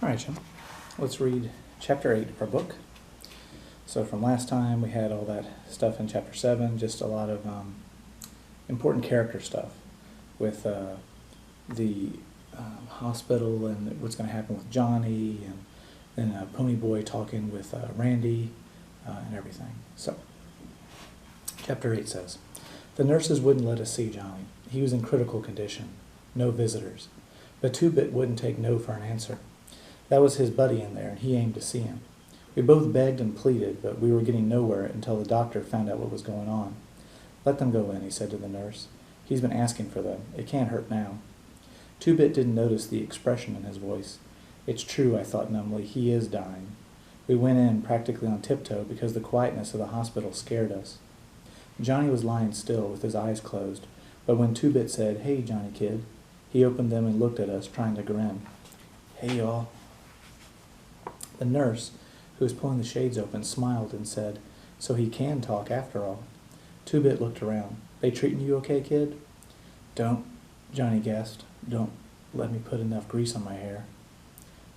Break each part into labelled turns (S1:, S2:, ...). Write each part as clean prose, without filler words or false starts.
S1: All right, Jim. Let's read chapter 8 of our book. So from last time, we had all that stuff in chapter 7, just a lot of important character stuff with the hospital and what's going to happen with Johnny, and then Ponyboy talking with Randy and everything. So, chapter 8 says, "The nurses wouldn't let us see Johnny. He was in critical condition. No visitors. But Two-Bit wouldn't take no for an answer. That was his buddy in there, and he aimed to see him. We both begged and pleaded, but we were getting nowhere until the doctor found out what was going on. 'Let them go in,' he said to the nurse. 'He's been asking for them. It can't hurt now.' Two-Bit didn't notice the expression in his voice. It's true, I thought numbly, he is dying. We went in practically on tiptoe because the quietness of the hospital scared us. Johnny was lying still with his eyes closed, but when Two-Bit said, 'Hey, Johnny kid,' he opened them and looked at us, trying to grin. 'Hey, y'all.' The nurse, who was pulling the shades open, smiled and said, 'So he can talk after all.' Two-Bit looked around. 'They treating you okay, kid?' 'Don't,' Johnny gasped. 'Don't let me put enough grease on my hair.'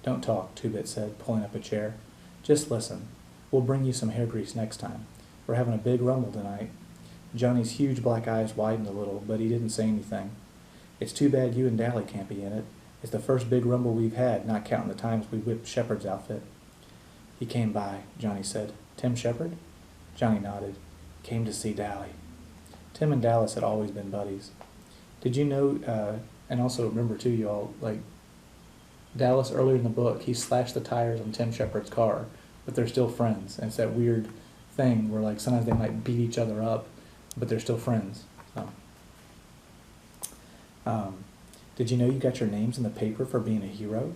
S1: 'Don't talk,' Two-Bit said, pulling up a chair. 'Just listen. We'll bring you some hair grease next time. We're having a big rumble tonight.' Johnny's huge black eyes widened a little, but he didn't say anything. 'It's too bad you and Dally can't be in it. It's the first big rumble we've had, not counting the times we whipped Shepard's outfit.' 'He came by,' Johnny said. 'Tim Shepard?' Johnny nodded. 'Came to see Dally.' Tim and Dallas had always been buddies. Did you know, and also remember too, y'all, like, Dallas earlier in the book, he slashed the tires on Tim Shepard's car, but they're still friends. And it's that weird thing where, like, sometimes they might beat each other up, but they're still friends. So. Did you know you got your names in the paper for being a hero?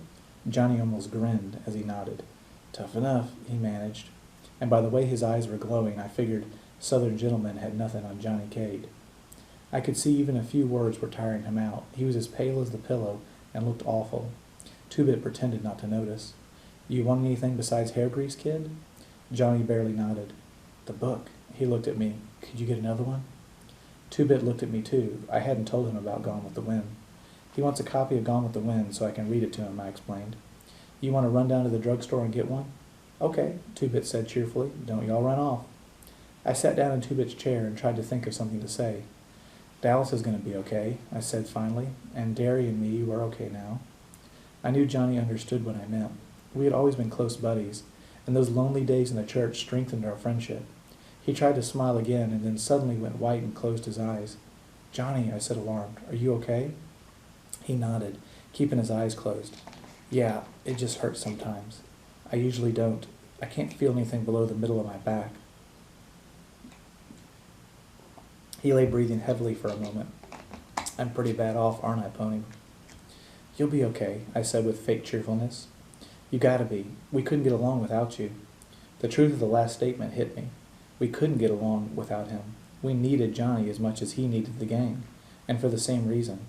S1: Johnny almost grinned as he nodded. 'Tough enough,' he managed. And by the way his eyes were glowing, I figured Southern gentlemen had nothing on Johnny Cade. I could see even a few words were tiring him out. He was as pale as the pillow and looked awful. Two-Bit pretended not to notice. 'You want anything besides hair grease, kid?' Johnny barely nodded. 'The book.' He looked at me. 'Could you get another one?' Two-Bit looked at me too. I hadn't told him about Gone with the Wind. 'He wants a copy of Gone with the Wind so I can read it to him,' I explained. 'You want to run down to the drugstore and get one?' 'Okay,' Two-Bit said cheerfully. 'Don't y'all run off.' I sat down in Two-Bit's chair and tried to think of something to say. 'Dallas is going to be okay,' I said finally, 'and Derry and me were okay now.' I knew Johnny understood what I meant. We had always been close buddies, and those lonely days in the church strengthened our friendship. He tried to smile again and then suddenly went white and closed his eyes. 'Johnny,' I said alarmed, 'are you okay?' He nodded, keeping his eyes closed. 'Yeah, it just hurts sometimes. I usually don't. I can't feel anything below the middle of my back.' He lay breathing heavily for a moment. 'I'm pretty bad off, aren't I, Pony?' 'You'll be okay,' I said with fake cheerfulness. 'You gotta be. We couldn't get along without you.' The truth of the last statement hit me. We couldn't get along without him. We needed Johnny as much as he needed the gang, and for the same reason.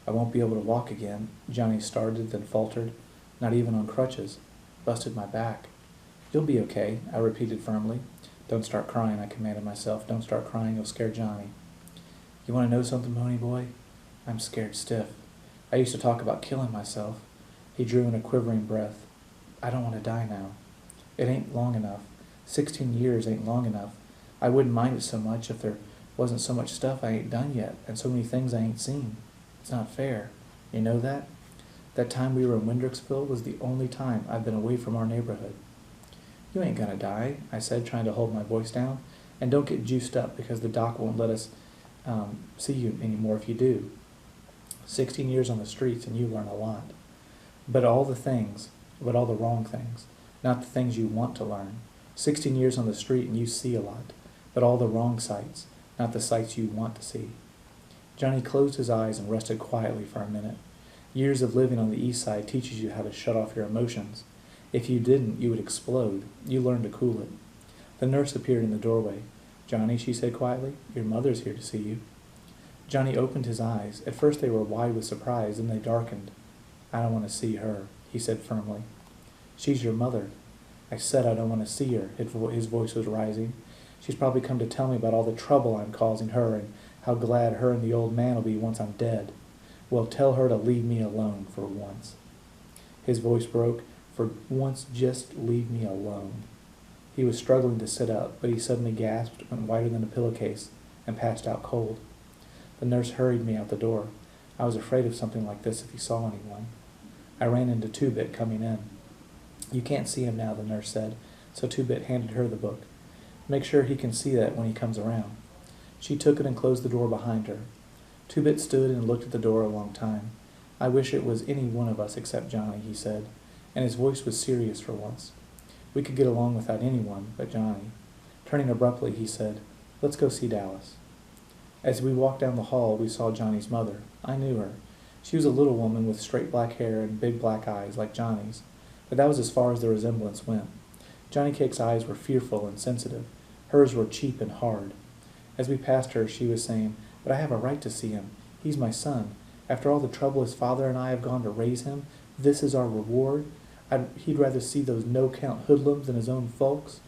S1: 'I won't be able to walk again,' Johnny started, then faltered. 'Not even on crutches. Busted my back.' 'You'll be okay,' I repeated firmly. 'Don't start crying,' I commanded myself. 'Don't start crying, you'll scare Johnny.' 'You want to know something, Pony Boy? I'm scared stiff. I used to talk about killing myself.' He drew in a quivering breath. 'I don't want to die now. It ain't long enough. 16 years ain't long enough. I wouldn't mind it so much if there wasn't so much stuff I ain't done yet, and so many things I ain't seen. It's not fair. You know that? That time we were in Windricksville was the only time I've been away from our neighborhood.' 'You ain't gonna die,' I said, trying to hold my voice down. 'And don't get juiced up because the doc won't let us see you anymore if you do. 16 years on the streets and you learn a lot. But all the wrong things, not the things you want to learn. 16 years on the street and you see a lot, but all the wrong sights, not the sights you want to see.' Johnny closed his eyes and rested quietly for a minute. Years of living on the east side teaches you how to shut off your emotions. If you didn't, you would explode. You learn to cool it. The nurse appeared in the doorway. 'Johnny,' she said quietly, 'your mother's here to see you.' Johnny opened his eyes. At first they were wide with surprise, then they darkened. 'I don't want to see her,' he said firmly. 'She's your mother.' I said I don't want to see her. His voice was rising. She's probably come to tell me about all the trouble I'm causing her and how glad her and the old man will be once I'm dead. Well, tell her to leave me alone for once." His voice broke. "For once, just leave me alone." He was struggling to sit up, but he suddenly gasped, went whiter than a pillowcase, and passed out cold. The nurse hurried me out the door. I was afraid of something like this if he saw anyone. I ran into Two-Bit coming in. "You can't see him now," the nurse said, so Two-Bit handed her the book. "Make sure he can see that when he comes around." She took it and closed the door behind her. Two-Bit stood and looked at the door a long time. "I wish it was any one of us except Johnny," he said, and his voice was serious for once. "We could get along without anyone but Johnny." Turning abruptly, he said, "Let's go see Dallas." As we walked down the hall, we saw Johnny's mother. I knew her. She was a little woman with straight black hair and big black eyes like Johnny's, but that was as far as the resemblance went. Johnny Cake's eyes were fearful and sensitive. Hers were cheap and hard. As we passed her, she was saying, "But I have a right to see him. He's my son. After all the trouble his father and I have gone to raise him, this is our reward. He'd rather see those no-count hoodlums than his own folks."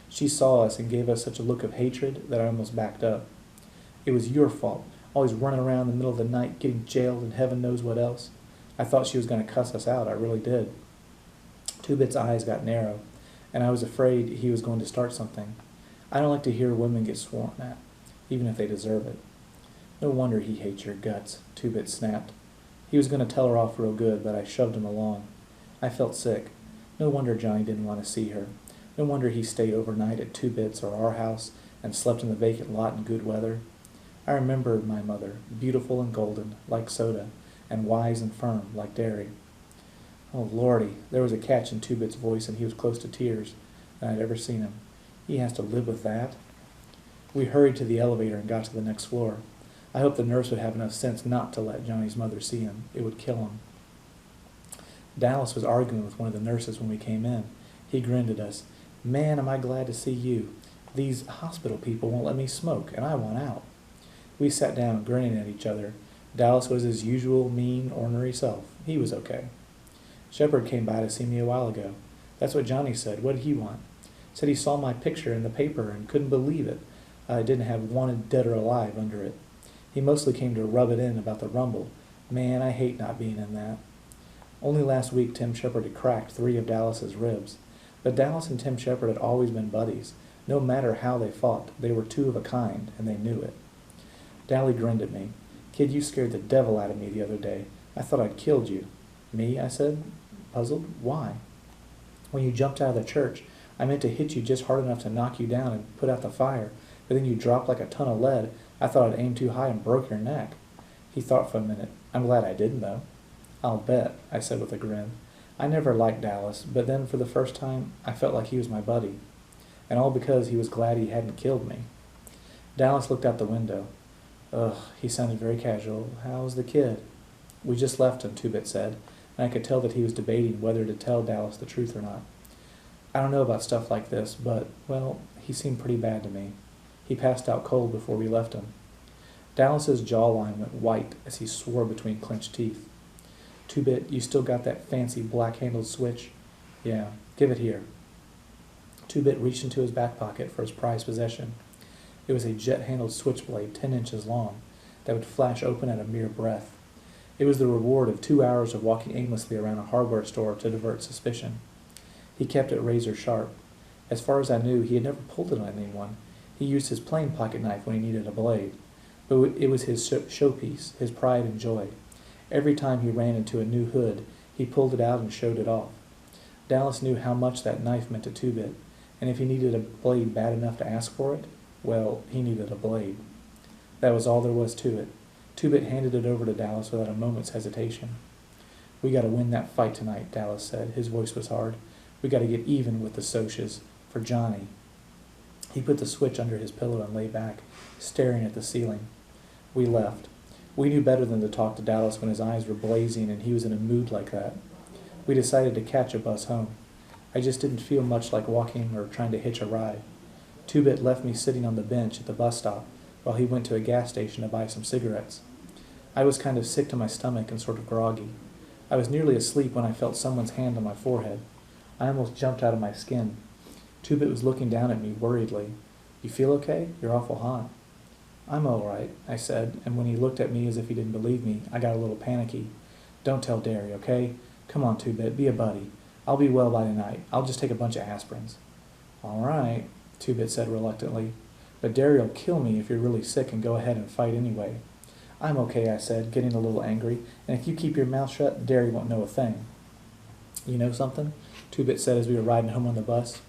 S1: She saw us and gave us such a look of hatred that I almost backed up. "It was your fault, always running around in the middle of the night, getting jailed and heaven knows what else." I thought she was going to cuss us out, I really did. Two-Bit's eyes got narrow, and I was afraid he was going to start something. I don't like to hear women get sworn at, even if they deserve it. "No wonder he hates your guts," Two-Bit snapped. He was going to tell her off real good, but I shoved him along. I felt sick. No wonder Johnny didn't want to see her. No wonder he stayed overnight at Two-Bit's or our house and slept in the vacant lot in good weather. I remembered my mother, beautiful and golden, like soda, and wise and firm, like dairy. Oh, Lordy, there was a catch in Two-Bit's voice, and he was close to tears, and I'd ever seen him. He has to live with that? We hurried to the elevator and got to the next floor. I hoped the nurse would have enough sense not to let Johnny's mother see him. It would kill him. Dallas was arguing with one of the nurses when we came in. He grinned at us. "Man, am I glad to see you. These hospital people won't let me smoke, and I want out." We sat down, grinning at each other. Dallas was his usual mean, ornery self. He was okay. "Shepard came by to see me a while ago. That's what Johnny said. What did he want?" "Said he saw my picture in the paper and couldn't believe it. It didn't have 'wanted dead or alive' under it. He mostly came to rub it in about the Rumble. Man, I hate not being in that." Only last week Tim Shepard had cracked 3 of Dallas's ribs. But Dallas and Tim Shepard had always been buddies. No matter how they fought, they were 2 of a kind, and they knew it. Dally grinned at me. "Kid, you scared the devil out of me the other day. I thought I'd killed you." "Me?" I said, puzzled. "Why?" "When you jumped out of the church, I meant to hit you just hard enough to knock you down and put out the fire, but then you dropped like a ton of lead. I thought I'd aimed too high and broke your neck." He thought for a minute. "I'm glad I didn't, though." "I'll bet," I said with a grin. I never liked Dallas, but then for the first time, I felt like he was my buddy. And all because he was glad he hadn't killed me. Dallas looked out the window. "Ugh," he sounded very casual. "How's the kid?" "We just left him," Two-Bit said, and I could tell that he was debating whether to tell Dallas the truth or not. "I don't know about stuff like this, but, well, he seemed pretty bad to me. He passed out cold before we left him." Dallas's jawline went white as he swore between clenched teeth. "Two-Bit, you still got that fancy black-handled switch?" "Yeah. Give it here." Two-Bit reached into his back pocket for his prized possession. It was a jet-handled switchblade 10 inches long that would flash open at a mere breath. It was the reward of 2 hours of walking aimlessly around a hardware store to divert suspicion. He kept it razor sharp. As far as I knew, he had never pulled it on anyone. He used his plain pocket knife when he needed a blade. But it was his showpiece, his pride and joy. Every time he ran into a new hood, he pulled it out and showed it off. Dallas knew how much that knife meant to Two-Bit, and if he needed a blade bad enough to ask for it, well, he needed a blade. That was all there was to it. Two-Bit handed it over to Dallas without a moment's hesitation. "We got to win that fight tonight," Dallas said. His voice was hard. "We got to get even with the Socs, for Johnny." He put the switch under his pillow and lay back, staring at the ceiling. We left. We knew better than to talk to Dallas when his eyes were blazing and he was in a mood like that. We decided to catch a bus home. I just didn't feel much like walking or trying to hitch a ride. Two-Bit left me sitting on the bench at the bus stop while he went to a gas station to buy some cigarettes. I was kind of sick to my stomach and sort of groggy. I was nearly asleep when I felt someone's hand on my forehead. I almost jumped out of my skin. Two-Bit was looking down at me worriedly. You feel okay? You're awful hot. I'm all right, I said, and when he looked at me as if he didn't believe me, I got a little panicky. Don't tell Derry, okay? Come on, Two-Bit, be a buddy. I'll be well by tonight. I'll just take a bunch of aspirins. All right, Two-Bit said reluctantly, but Derry'll kill me if you're really sick and go ahead and fight anyway. I'm okay, I said, getting a little angry, and if you keep your mouth shut, Derry won't know a thing. You know something? Two-Bit said as we were riding home on the bus.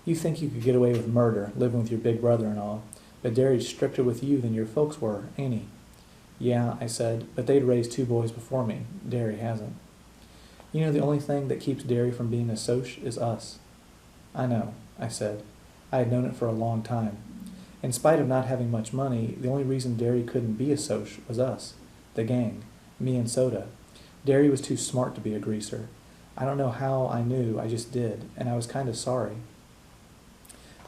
S1: You think you could get away with murder, living with your big brother and all, but Derry's stricter with you than your folks were, ain't he? Yeah, I said, but they'd raised 2 boys before me. Derry hasn't. You know, the only thing that keeps Derry from being a Soc is us. I know, I said. I had known it for a long time. In spite of not having much money, the only reason Derry couldn't be a Soc was us, the gang, me and Soda. Derry was too smart to be a greaser. I don't know how I knew, I just did, and I was kind of sorry.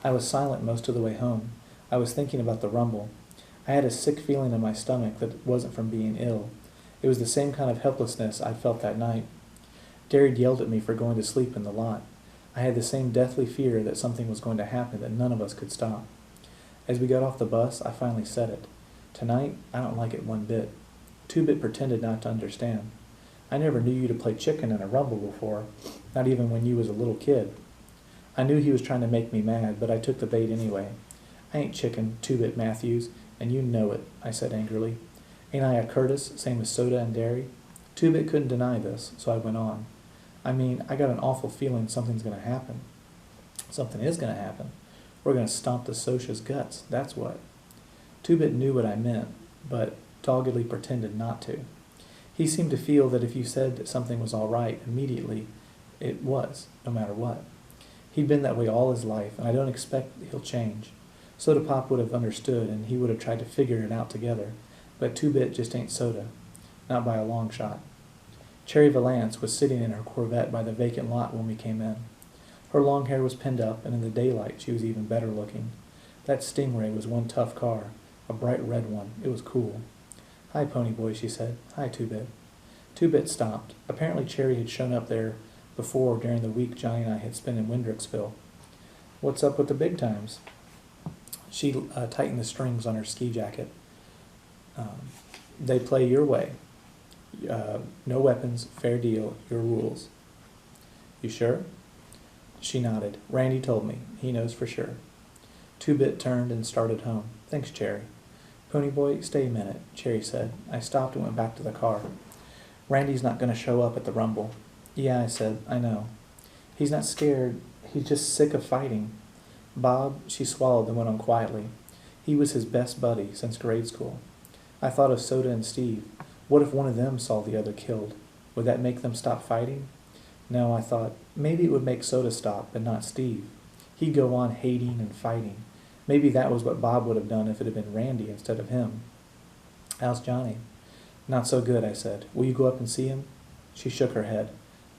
S1: I was silent most of the way home. I was thinking about the rumble. I had a sick feeling in my stomach that wasn't from being ill. It was the same kind of helplessness I'd felt that night. Derry yelled at me for going to sleep in the lot. I had the same deathly fear that something was going to happen that none of us could stop. As we got off the bus, I finally said it. Tonight, I don't like it one bit. Two-Bit pretended not to understand. I never knew you to play chicken in a rumble before, not even when you was a little kid. I knew he was trying to make me mad, but I took the bait anyway. I ain't chicken, Two-Bit Matthews, and you know it, I said angrily. Ain't I a Curtis, same as Soda and Derry? Two-Bit couldn't deny this, so I went on. I mean, I got an awful feeling something's going to happen. Something is going to happen. We're going to stomp the Socia's guts, that's what. Two-Bit knew what I meant, but doggedly pretended not to. He seemed to feel that if you said that something was all right immediately, it was, no matter what. He'd been that way all his life, and I don't expect he'll change. Soda Pop would have understood, and he would have tried to figure it out together, but Two-Bit just ain't Soda. Not by a long shot. Cherry Valance was sitting in her Corvette by the vacant lot when we came in. Her long hair was pinned up, and in the daylight she was even better looking. That Stingray was one tough car, a bright red one. It was cool. Hi, Ponyboy, she said. Hi, Two-Bit. Two-Bit stopped. Apparently Cherry had shown up there before during the week Johnny and I had spent in Windricksville. What's up with the big times? She tightened the strings on her ski jacket. They play your way. No weapons, fair deal, your rules. You sure? She nodded. Randy told me. He knows for sure. Two-Bit turned and started home. Thanks, Cherry. Ponyboy, stay a minute, Cherry said. I stopped and went back to the car. Randy's not going to show up at the rumble. Yeah, I said, I know. He's not scared. He's just sick of fighting. Bob, she swallowed and went on quietly. He was his best buddy since grade school. I thought of Soda and Steve. What if one of them saw the other killed? Would that make them stop fighting? No, I thought, maybe it would make Soda stop, but not Steve. He'd go on hating and fighting. Maybe that was what Bob would have done if it had been Randy instead of him. How's Johnny? Not so good, I said. Will you go up and see him? She shook her head.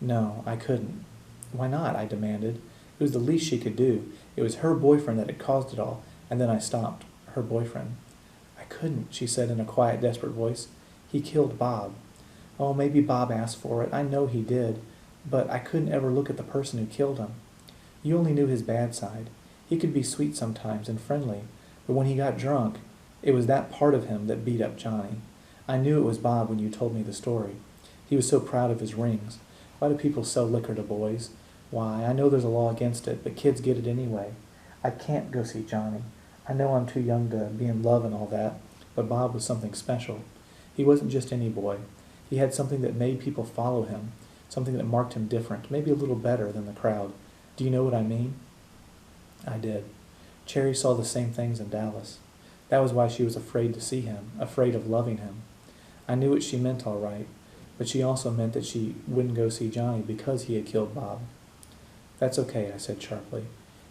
S1: No, I couldn't. Why not? I demanded. It was the least she could do. It was her boyfriend that had caused it all, and then I stopped. Her boyfriend. I couldn't, she said in a quiet, desperate voice. He killed Bob. Oh, maybe Bob asked for it. I know he did. But I couldn't ever look at the person who killed him. You only knew his bad side. He could be sweet sometimes and friendly, but when he got drunk, it was that part of him that beat up Johnny. I knew it was Bob when you told me the story. He was so proud of his rings. Why do people sell liquor to boys? Why, I know there's a law against it, but kids get it anyway. I can't go see Johnny. I know I'm too young to be in love and all that, but Bob was something special. He wasn't just any boy. He had something that made people follow him, something that marked him different, maybe a little better than the crowd. Do you know what I mean? I did. Cherry saw the same things in Dallas. That was why she was afraid to see him, afraid of loving him. I knew what she meant all right, but she also meant that she wouldn't go see Johnny because he had killed Bob. That's okay, I said sharply.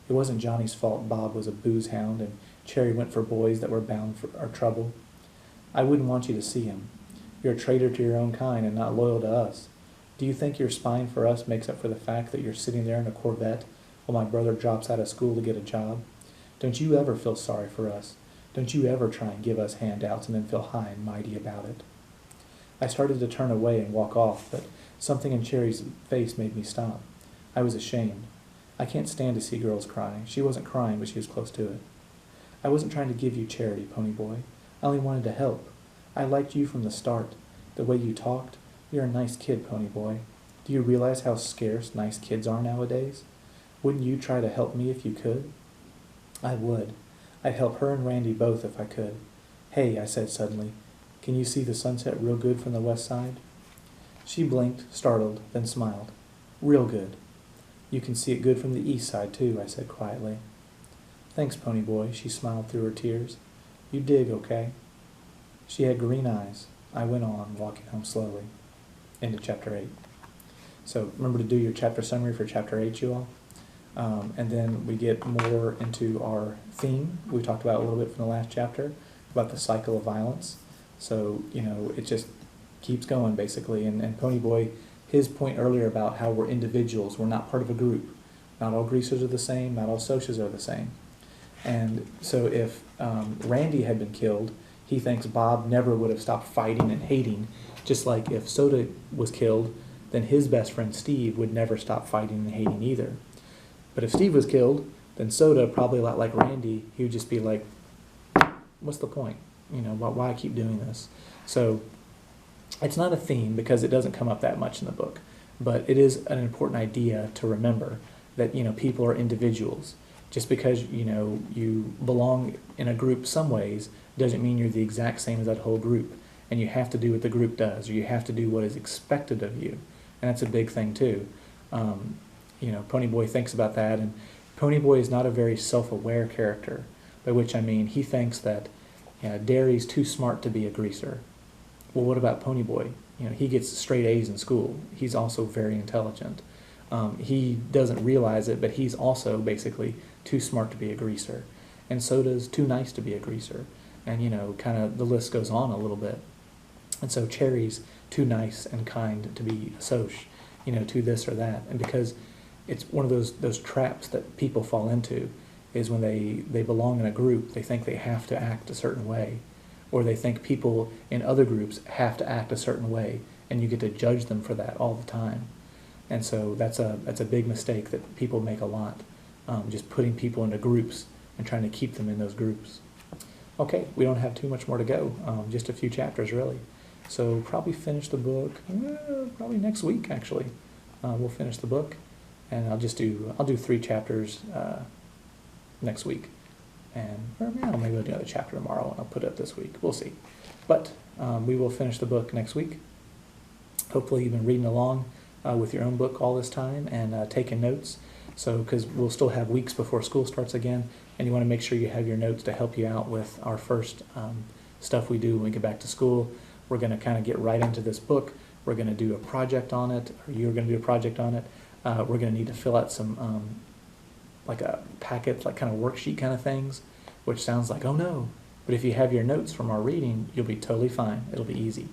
S1: It wasn't Johnny's fault Bob was a booze hound and Cherry went for boys that were bound for our trouble. I wouldn't want you to see him. You're a traitor to your own kind and not loyal to us. Do you think your spine for us makes up for the fact that you're sitting there in a Corvette while my brother drops out of school to get a job? Don't you ever feel sorry for us? Don't you ever try and give us handouts and then feel high and mighty about it? I started to turn away and walk off, but something in Cherry's face made me stop. I was ashamed. I can't stand to see girls cry. She wasn't crying, but she was close to it. I wasn't trying to give you charity, Pony Boy. I only wanted to help. I liked you from the start. The way you talked. You're a nice kid, Pony Boy. Do you realize how scarce nice kids are nowadays? Wouldn't you try to help me if you could? I would. I'd help her and Randy both if I could. Hey, I said suddenly, can you see the sunset real good from the west side? She blinked, startled, then smiled. Real good. You can see it good from the east side, too, I said quietly. Thanks, Pony Boy, she smiled through her tears. You dig, okay? She had green eyes. I went on, walking home slowly. Into chapter 8. So remember to do your chapter summary for chapter 8, you all. And then we get more into our theme. We talked about a little bit from the last chapter, about the cycle of violence. So, it just keeps going, basically. And Pony Boy, his point earlier about how we're individuals, we're not part of a group. Not all greasers are the same, not all socias are the same. And so if Randy had been killed, he thinks Bob never would have stopped fighting and hating, just like if Soda was killed, then his best friend Steve would never stop fighting and hating either. But if Steve was killed, then Soda, probably a lot like Randy, he would just be like, what's the point? Why keep doing this? So it's not a theme because it doesn't come up that much in the book, but it is an important idea to remember that, people are individuals. Just because, you belong in a group some ways doesn't mean you're the exact same as that whole group. And you have to do what the group does, or you have to do what is expected of you. And that's a big thing, too. Pony Boy thinks about that, and Pony Boy is not a very self-aware character, by which I mean he thinks that Derry's too smart to be a greaser. Well, what about Pony Boy? He gets straight A's in school. He's also very intelligent. He doesn't realize it, but he's also basically too smart to be a greaser. And Soda's too nice to be a greaser. And, kind of the list goes on a little bit. And so Cherry's too nice and kind to be a soc, to this or that. And because it's one of those traps that people fall into is when they belong in a group, they think they have to act a certain way. Or they think people in other groups have to act a certain way, and you get to judge them for that all the time. And so that's a big mistake that people make a lot, just putting people into groups and trying to keep them in those groups. Okay, we don't have too much more to go, just a few chapters really. So probably finish the book, probably next week actually. We'll finish the book, and I'll do 3 chapters next week. Or maybe I'll do another chapter tomorrow and I'll put it up this week. We'll see. But we will finish the book next week. Hopefully you've been reading along with your own book all this time and taking notes. So, because we'll still have weeks before school starts again, and you want to make sure you have your notes to help you out with our first stuff we do when we get back to school. We're going to kind of get right into this book. We're going to do a project on it, or you're going to do a project on it. We're going to need to fill out some like a packet, like kind of worksheet kind of things, which sounds like, oh no. But if you have your notes from our reading, you'll be totally fine. It'll be easy.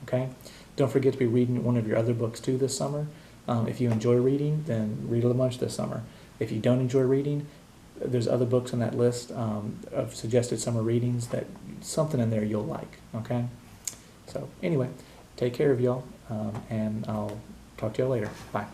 S1: Okay? Don't forget to be reading one of your other books too this summer. If you enjoy reading, then read a bunch this summer. If you don't enjoy reading, there's other books on that list of suggested summer readings that something in there you'll like. Okay? So anyway, take care of y'all, and I'll talk to y'all later. Bye.